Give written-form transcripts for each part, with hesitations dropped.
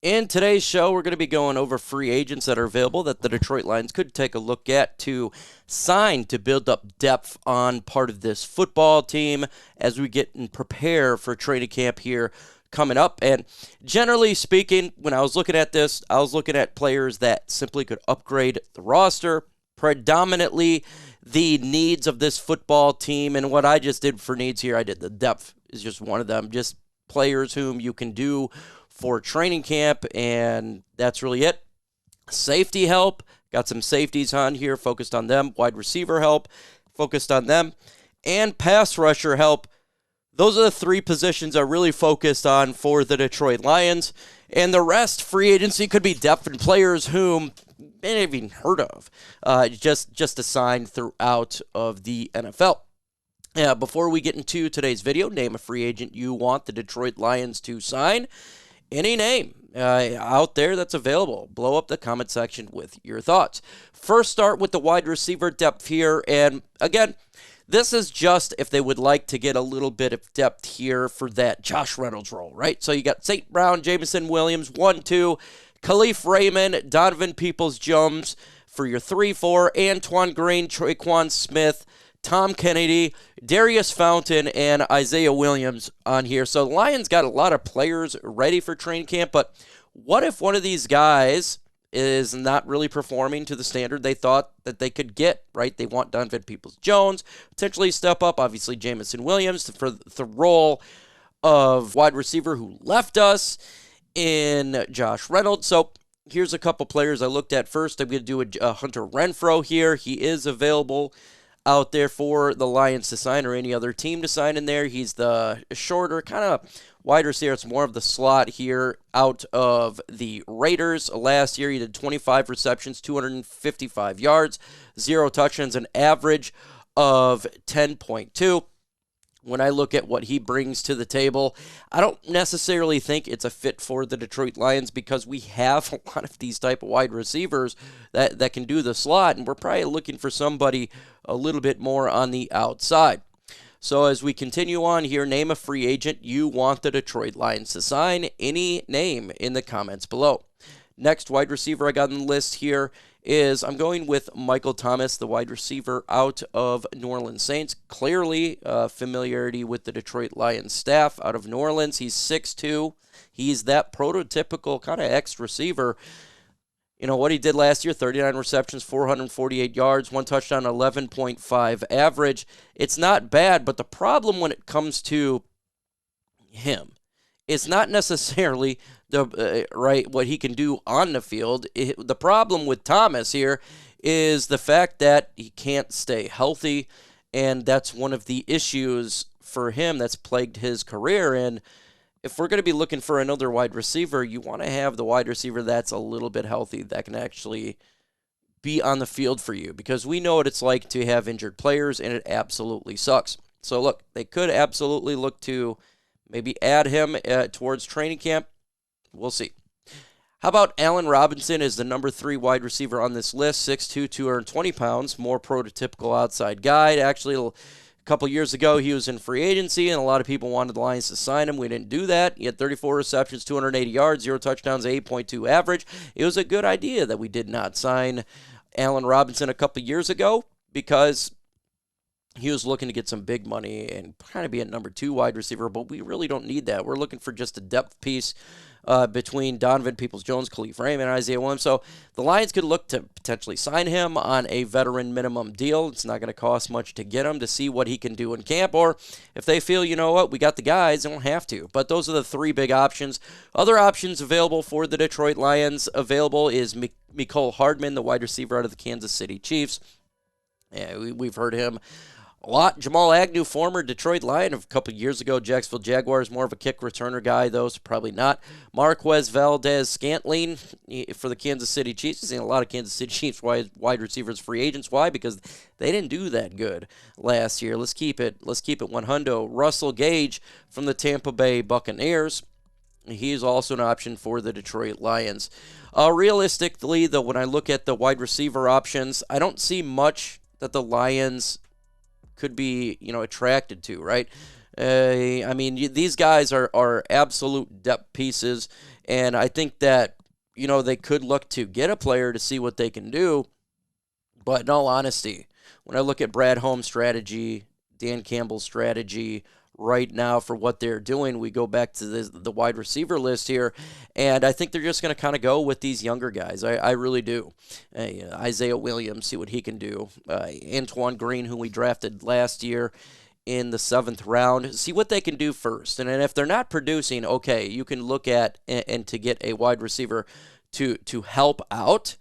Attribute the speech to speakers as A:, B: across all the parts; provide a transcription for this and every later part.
A: In today's show, we're going to be going over free agents that are available that the Detroit Lions could take a look at to sign to build up depth on part of this football team as we get and prepare for training camp here coming up. And generally speaking, when I was looking at this, I was looking at players that simply could upgrade the roster, predominantly the needs of this football team. And what I just did for needs here, I did the depth is just one of them, just players whom you can do for training camp, and that's really it. Safety help, got some safeties on here, focused on them. Wide receiver help, focused on them. And pass rusher help. Those are the three positions I'm really focused on for the Detroit Lions. And the rest, free agency, could be depth and players whom you may have even heard of, just assigned throughout of the NFL. Before we get into today's video, name a free agent you want the Detroit Lions to sign. Any name out there that's available. Blow up the comment section with your thoughts. First, start with the wide receiver depth here. And again, this is just if they would like to get a little bit of depth here for that Josh Reynolds role, right? So you got St. Brown, Jamison Williams, 1-2, Khalif Raymond, Donovan Peoples-Jones for your 3-4, Antoine Green, Traquan Smith, Tom Kennedy, Darius Fountain, and Isaiah Williams on here. So the Lions got a lot of players ready for training camp, but what if one of these guys is not really performing to the standard they thought that they could get, right? They want Donovan Peoples-Jones, potentially step up, obviously Jamison Williams for the role of wide receiver who left us in Josh Reynolds. So here's a couple players I looked at first. I'm going to do a Hunter Renfrow here. He is available out there for the Lions to sign or any other team to sign in there. He's the shorter kind of wide receiver. It's more of the slot here out of the Raiders. Last year he did 25 receptions, 255 yards, 0 touchdowns, an average of 10.2. When I look at what he brings to the table, I don't necessarily think it's a fit for the Detroit Lions because we have a lot of these type of wide receivers that can do the slot, and we're probably looking for somebody a little bit more on the outside. So as we continue on here, name a free agent you want the Detroit Lions to sign. Any name in the comments below. Next wide receiver I got on the list here is I'm going with Michael Thomas, the wide receiver out of New Orleans Saints. Clearly, familiarity with the Detroit Lions staff out of New Orleans. He's 6'2". He's that prototypical kind of X receiver. You know what he did last year, 39 receptions, 448 yards, 1 touchdown, 11.5 average. It's not bad, but the problem when it comes to him is not necessarily what he can do on the field. The problem with Thomas here is the fact that he can't stay healthy, and that's one of the issues for him that's plagued his career. And if we're going to be looking for another wide receiver, you want to have the wide receiver that's a little bit healthy that can actually be on the field for you, because we know what it's like to have injured players, and it absolutely sucks. So look, they could absolutely look to maybe add him towards training camp. We'll see. How about Allen Robinson is the number 3 wide receiver on this list, 6'2", 220 pounds, more prototypical outside guy. Actually, a couple years ago, he was in free agency, and a lot of people wanted the Lions to sign him. We didn't do that. He had 34 receptions, 280 yards, 0 touchdowns, 8.2 average. It was a good idea that we did not sign Allen Robinson a couple years ago because he was looking to get some big money and kind of be a number 2 wide receiver, but we really don't need that. We're looking for just a depth piece between Donovan Peoples-Jones, Khalif Raymond, and Isaiah Williams. So the Lions could look to potentially sign him on a veteran minimum deal. It's not going to cost much to get him to see what he can do in camp. Or if they feel, you know what, we got the guys, they don't have to. But those are the 3 big options. Other options available for the Detroit Lions available is Mecole Hardman, the wide receiver out of the Kansas City Chiefs. Yeah, we've heard him a lot. Jamal Agnew, former Detroit Lion of a couple years ago, Jacksonville Jaguars, more of a kick returner guy, though, so probably not. Marquez Valdez-Scantling for the Kansas City Chiefs. We've seen a lot of Kansas City Chiefs wide receivers free agents. Why? Because they didn't do that good last year. Let's keep it 100. Russell Gage from the Tampa Bay Buccaneers. He's also an option for the Detroit Lions. Realistically, though, when I look at the wide receiver options, I don't see much that the Lions could be, attracted to, right? I mean, these guys are absolute depth pieces, and I think that, they could look to get a player to see what they can do. But in all honesty, when I look at Brad Holmes' strategy, Dan Campbell's strategy right now for what they're doing, we go back to the wide receiver list here, and I think they're just going to kind of go with these younger guys. I really do. Isaiah Williams, see what he can do. Antoine Green, who we drafted last year in the 7th round, see what they can do first. And if they're not producing, okay, you can look at and to get a wide receiver to help out.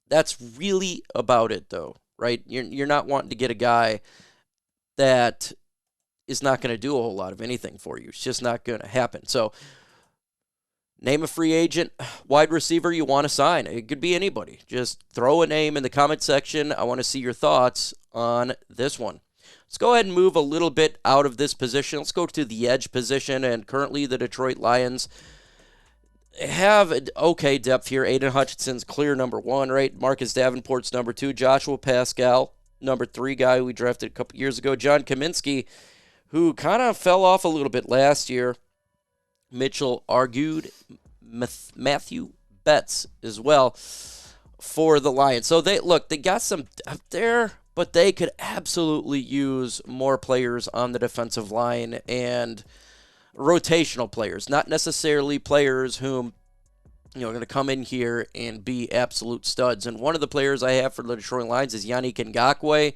A: That's really about it, though, right? You're not wanting to get a guy that is not going to do a whole lot of anything for you. It's just not going to happen. So name a free agent, wide receiver you want to sign. It could be anybody. Just throw a name in the comment section. I want to see your thoughts on this one. Let's go ahead and move a little bit out of this position. Let's go to the edge position, and currently the Detroit Lions have okay depth here. Aiden Hutchinson's clear number 1, right? Marcus Davenport's number 2. Joshua Pascal, number 3 guy we drafted a couple years ago. John Kaminsky, who kind of fell off a little bit last year. Mitchell argued. Matthew Betts as well for the Lions. So they got some depth there, but they could absolutely use more players on the defensive line and rotational players, not necessarily players whom are going to come in here and be absolute studs. And one of the players I have for the Detroit Lions is Yannick Ngakoue.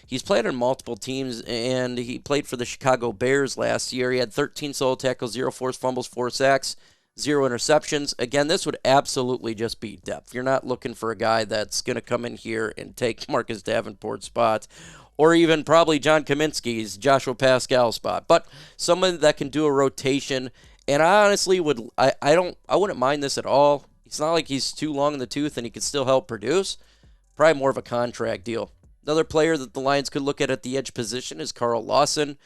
A: He's played on multiple teams, and he played for the Chicago Bears last year. He had 13 solo tackles, 0 forced fumbles, 4 sacks, 0 interceptions. Again, this would absolutely just be depth. You're not looking for a guy that's going to come in here and take Marcus Davenport's spot, or even probably John Kaminsky's, Joshua Pascal spot. But someone that can do a rotation, and I honestly I wouldn't mind this at all. It's not like he's too long in the tooth and he could still help produce. Probably more of a contract deal. Another player that the Lions could look at the edge position is Carl Lawson,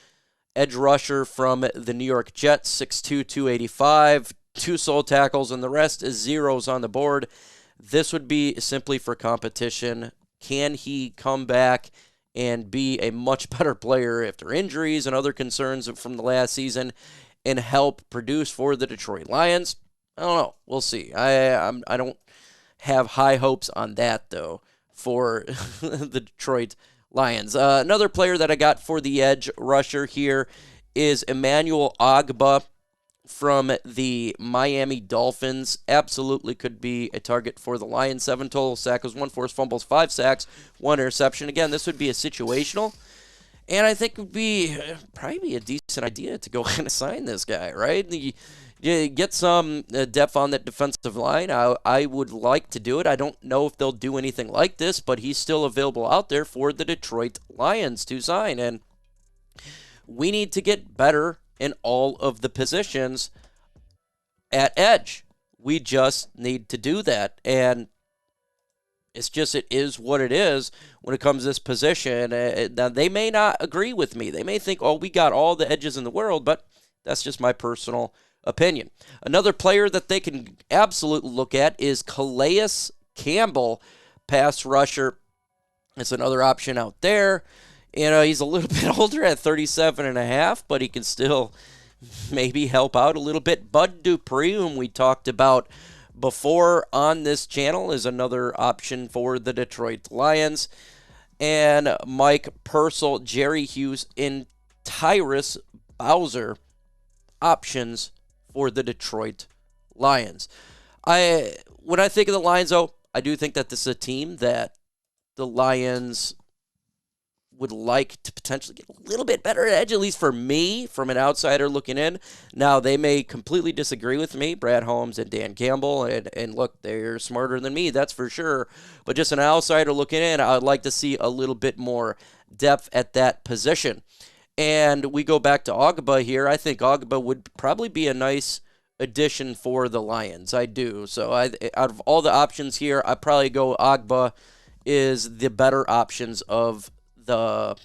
A: edge rusher from the New York Jets, 6'2", 285, 2 sole tackles, and the rest is zeros on the board. This would be simply for competition. Can he come back and be a much better player after injuries and other concerns from the last season and help produce for the Detroit Lions? I don't know. We'll see. I don't have high hopes on that, though, for the Detroit Lions. Another player that I got for the edge rusher here is Emmanuel Ogbah from the Miami Dolphins. Absolutely could be a target for the Lions. 7 total sacks, 1 forced fumbles, 5 sacks, 1 interception. Again, this would be a situational, and I think it would be probably a decent idea to go ahead and sign this guy, right? You get some depth on that defensive line. I would like to do it. I don't know if they'll do anything like this, but he's still available out there for the Detroit Lions to sign, and we need to get better in all of the positions at edge. We just need to do that, and it is what it is when it comes to this position. Now, they may not agree with me. They may think, oh, we got all the edges in the world, but that's just my personal opinion. Another player that they can absolutely look at is Calais Campbell, pass rusher. It's another option out there. He's a little bit older at 37.5, but he can still maybe help out a little bit. Bud Dupree, whom we talked about before on this channel, is another option for the Detroit Lions. And Mike Purcell, Jerry Hughes, and Tyrus Bowser, options for the Detroit Lions. When I think of the Lions, though, I do think that this is a team that the Lions would like to potentially get a little bit better at edge, at least for me, from an outsider looking in. Now, they may completely disagree with me, Brad Holmes and Dan Campbell, and look, they're smarter than me, that's for sure. But just an outsider looking in, I would like to see a little bit more depth at that position. And we go back to Ogbah here. I think Ogbah would probably be a nice addition for the Lions. I do. So out of all the options here, I'd probably go Ogbah is the better options of the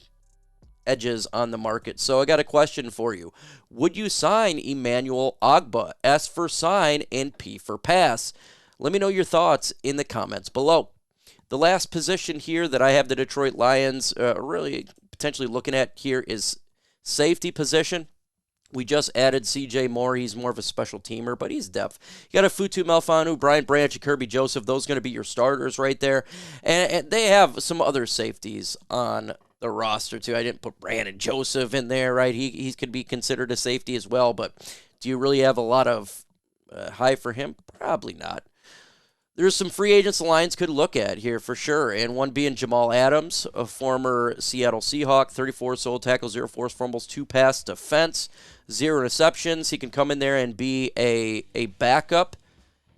A: edges on the market. So I got a question for you. Would you sign Emmanuel Ogbah? S for sign and P for pass. Let me know your thoughts in the comments below. The last position here that I have the Detroit Lions really potentially looking at here is Safety position, we just added C.J. Moore. He's more of a special teamer, but he's depth. You got a Futu Melfanu, Brian Branch, and Kirby Joseph. Those are going to be your starters right there. And they have some other safeties on the roster, too. I didn't put Brandon Joseph in there, right? He could be considered a safety as well, but do you really have a lot of high for him? Probably not. There's some free agents the Lions could look at here for sure, and one being Jamal Adams, a former Seattle Seahawk, 34 solo tackles, 0 forced fumbles, 2 pass defense, 0 interceptions. He can come in there and be a backup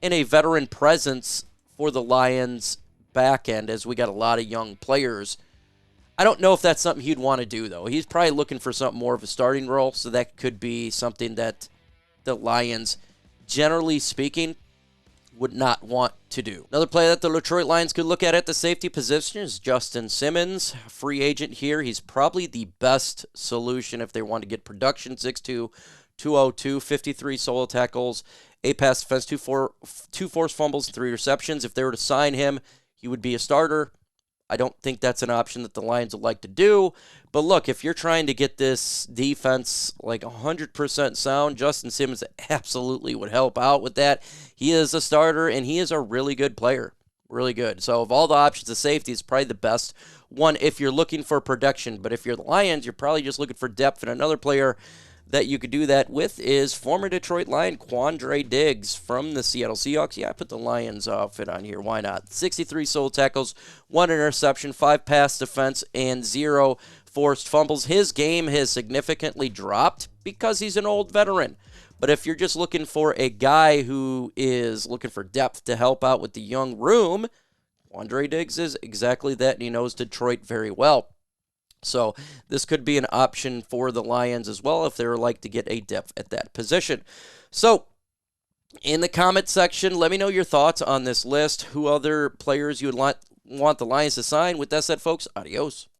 A: and a veteran presence for the Lions back end, as we got a lot of young players. I don't know if that's something he'd want to do, though. He's probably looking for something more of a starting role, so that could be something that the Lions, generally speaking, would not want to do. Another player that the Detroit Lions could look at the safety position is Justin Simmons, free agent here. He's probably the best solution if they want to get production. 6'2", 202, 53 solo tackles, 8 pass defense, 2 forced fumbles, 3 receptions. If they were to sign him, he would be a starter. I don't think that's an option that the Lions would like to do. But look, if you're trying to get this defense like 100% sound, Justin Simmons absolutely would help out with that. He is a starter, and he is a really good player. Really good. So of all the options of safety, it's probably the best one if you're looking for production. But if you're the Lions, you're probably just looking for depth. And another player that you could do that with is former Detroit Lion Quandre Diggs from the Seattle Seahawks. Yeah, I put the Lions outfit on here. Why not? 63 solo tackles, 1 interception, 5 pass defense, and 0 forced fumbles. His game has significantly dropped because he's an old veteran. But if you're just looking for a guy who is looking for depth to help out with the young room, Quandre Diggs is exactly that, and he knows Detroit very well. So this could be an option for the Lions as well if they would like to get a depth at that position. So in the comment section, let me know your thoughts on this list. Who other players you would want the Lions to sign? With that said, folks, adios.